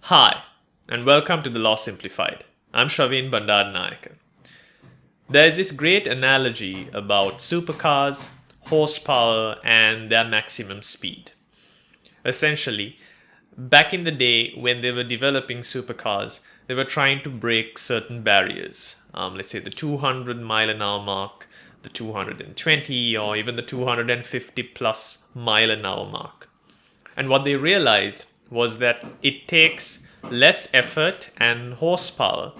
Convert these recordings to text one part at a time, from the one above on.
Hi, and welcome to the Law Simplified. I'm Shavin Bandaranaike. There's this great analogy about supercars, horsepower, and their maximum speed. Essentially, back in the day when they were developing supercars, they were trying to break certain barriers. Let's say the 200 mile an hour mark, the 220, or even the 250 plus mile an hour mark. And what they realized was that it takes less effort and horsepower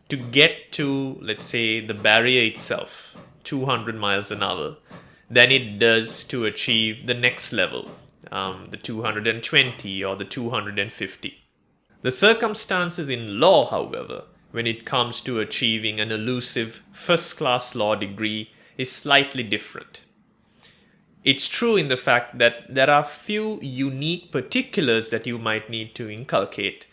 to get to, let's say, the barrier itself, 200 miles an hour, than it does to achieve the next level, the 220 or the 250. The circumstances in law, however, when it comes to achieving an elusive first-class law degree is slightly different. It's true in the fact that there are few unique particulars that you might need to inculcate,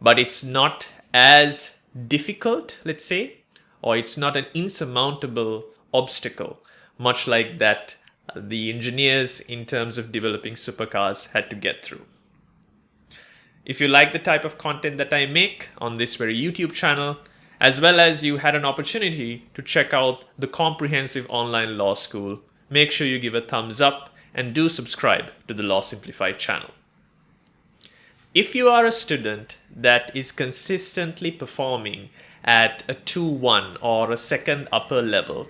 but it's not as difficult, let's say, or it's not an insurmountable obstacle, much like that the engineers in terms of developing supercars had to get through. If you like the type of content that I make on this very YouTube channel, as well as you had an opportunity to check out the comprehensive online law school, make sure you give a thumbs up and do subscribe to the Law Simplified channel. If you are a student that is consistently performing at a 2-1 or a second upper level,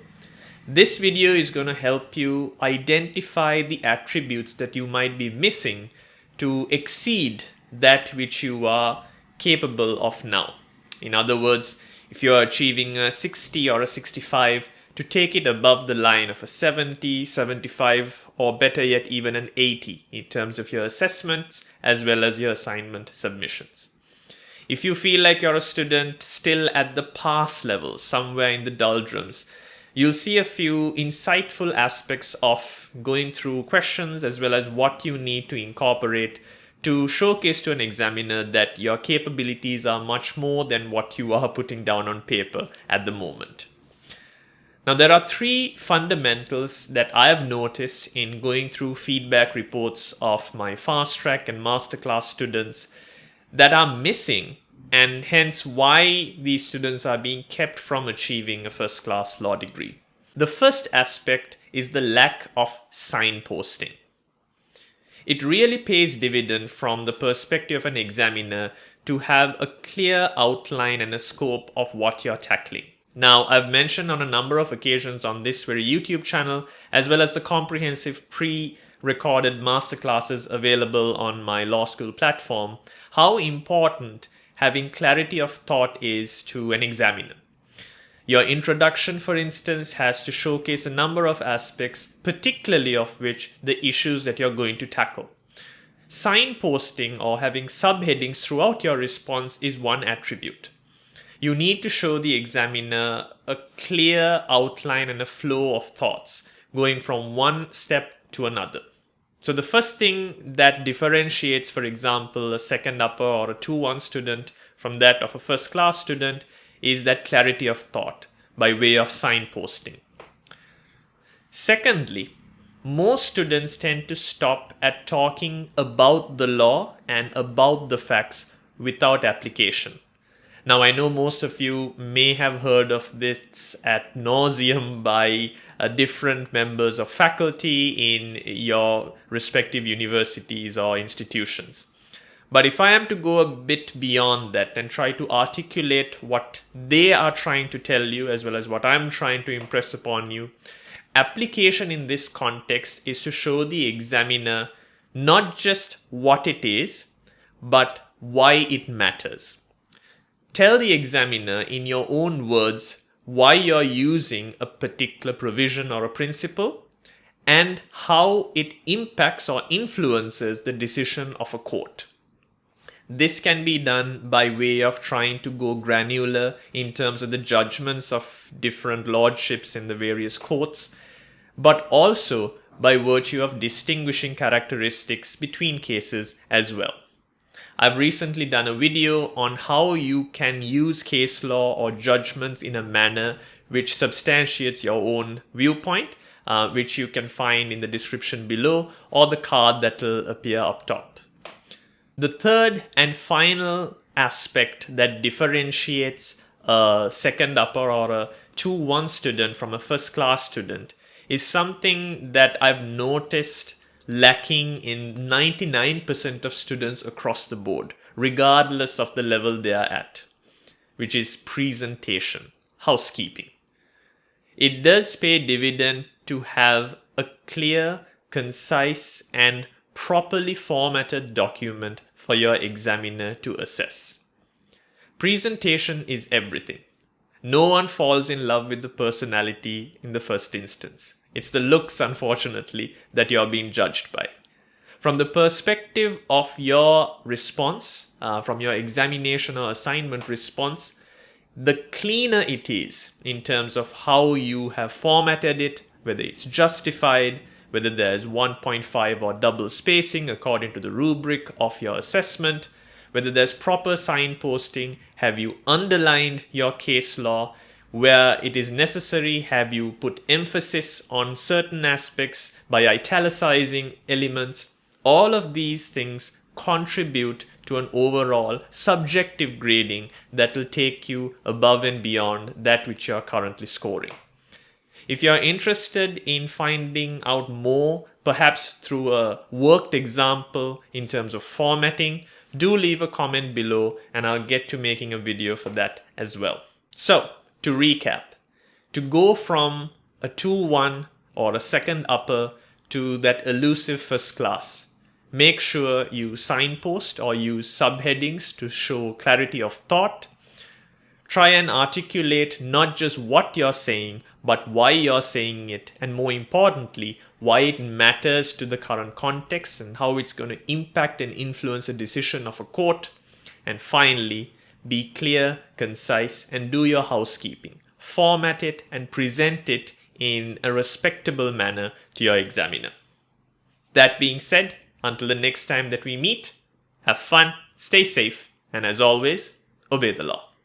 this video is going to help you identify the attributes that you might be missing to exceed that which you are capable of now. In other words, if you are achieving a 60 or a 65, to take it above the line of a 70, 75, or better yet even an 80 in terms of your assessments as well as your assignment submissions. If you feel like you're a student still at the pass level, somewhere in the doldrums, you'll see a few insightful aspects of going through questions as well as what you need to incorporate to showcase to an examiner that your capabilities are much more than what you are putting down on paper at the moment. Now, there are three fundamentals that I have noticed in going through feedback reports of my fast track and masterclass students that are missing, and hence why these students are being kept from achieving a first-class law degree. The first aspect is the lack of signposting. It really pays dividend from the perspective of an examiner to have a clear outline and a scope of what you're tackling. Now, I've mentioned on a number of occasions on this very YouTube channel, as well as the comprehensive pre-recorded masterclasses available on my law school platform, how important having clarity of thought is to an examiner. Your introduction, for instance, has to showcase a number of aspects, particularly of which the issues that you're going to tackle. Signposting or having subheadings throughout your response is one attribute. You need to show the examiner a clear outline and a flow of thoughts going from one step to another. So the first thing that differentiates, for example, a second upper or a 2-1 student from that of a first class student is that clarity of thought by way of signposting. Secondly, most students tend to stop at talking about the law and about the facts without application. Now, I know most of you may have heard of this ad nauseum by different members of faculty in your respective universities or institutions. But if I am to go a bit beyond that and try to articulate what they are trying to tell you as well as what I'm trying to impress upon you, application in this context is to show the examiner not just what it is, but why it matters. Tell the examiner in your own words why you're using a particular provision or a principle and how it impacts or influences the decision of a court. This can be done by way of trying to go granular in terms of the judgments of different lordships in the various courts, but also by virtue of distinguishing characteristics between cases as well. I've recently done a video on how you can use case law or judgments in a manner which substantiates your own viewpoint, which you can find in the description below or the card that will appear up top. The third and final aspect that differentiates a second upper or a 2-1 student from a first class student is something that I've noticed lacking in 99% of students across the board, regardless of the level they are at, which is presentation, housekeeping. It does pay dividend to have a clear, concise, and properly formatted document for your examiner to assess. Presentation is everything. No one falls in love with the personality in the first instance. It's the looks, unfortunately, that you're being judged by. From the perspective of your response, from your examination or assignment response, the cleaner it is in terms of how you have formatted it, whether it's justified, whether there's 1.5 or double spacing according to the rubric of your assessment, whether there's proper signposting, have you underlined your case law, where it is necessary, have you put emphasis on certain aspects by italicizing elements. All of these things contribute to an overall subjective grading that will take you above and beyond that which you are currently scoring. If you are interested in finding out more, perhaps through a worked example in terms of formatting, do leave a comment below and I'll get to making a video for that as well. So, to recap, to go from a 2-1 or a second upper to that elusive first class, make sure you signpost or use subheadings to show clarity of thought. Try and articulate not just what you're saying, but why you're saying it, and more importantly, why it matters to the current context and how it's going to impact and influence a decision of a court. And finally, be clear, concise, and do your housekeeping. Format it and present it in a respectable manner to your examiner. That being said, until the next time that we meet, have fun, stay safe, and as always, obey the law.